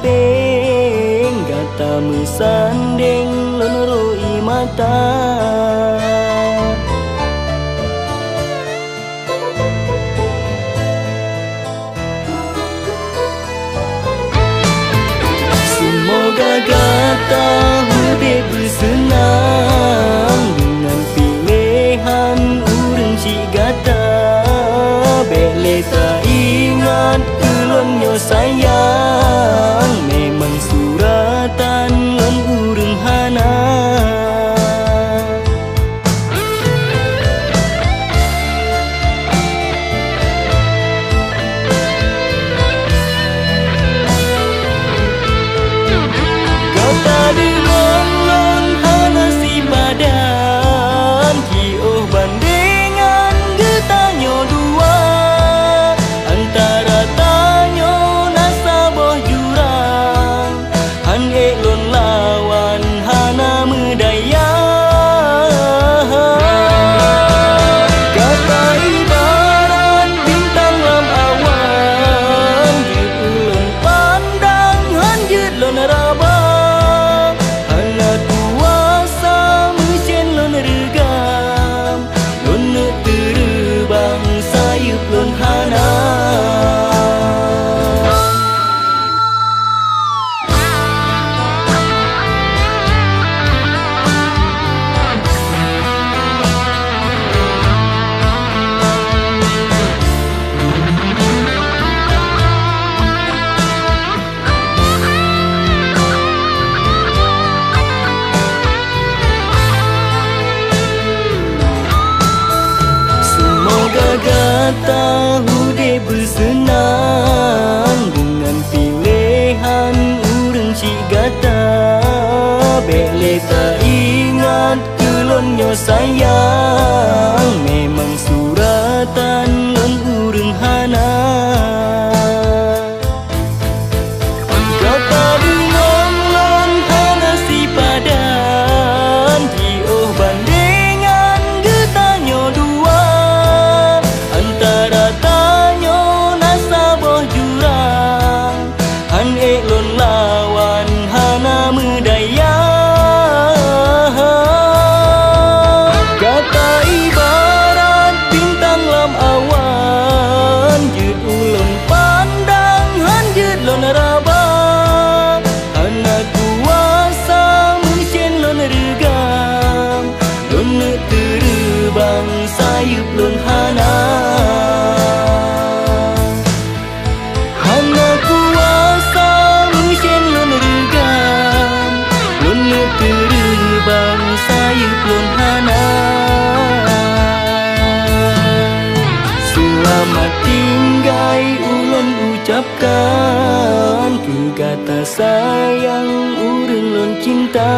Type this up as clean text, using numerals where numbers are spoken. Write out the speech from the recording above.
peng gata mesandeng lon roi mata. Semoga gata hidup bersenang dengan pilihan urang cik gata. Bele tak ingat ulunnya sayang, memang suratan lon urang hana. Gata dengan lon hana si badan, kioh bandengan getanyo dua. Antara tanyo nasaboh jurang, han elon lawan hana medaya. Gata ibarat bintang lam awan, jut ulun pandang han jut lon raba. Hana kuasa mesin lon regam, lon terbang sayup lon hana. Semoga gata hidup bersenang dengan pilihan urang cik gata. Bele tak ingat kelonyo sayang, memang suratan lon urang hana. Gata dengan lon hana si padan, kioh bandengan getanyo dua. Antara tanyo nasaboh jurang, han elon lawan hana medaya. Gata ibarat bintang lam awan, jut ulun pandang han jut lon raba. Hana kuasa mesin lon regam, lon terbang sayup lon hana. Hana kuasa mesin lon regam, lon terbang sayup lon hana. Selamat tinggal ulun ucapkan, ke gata sayang urang lon cinta.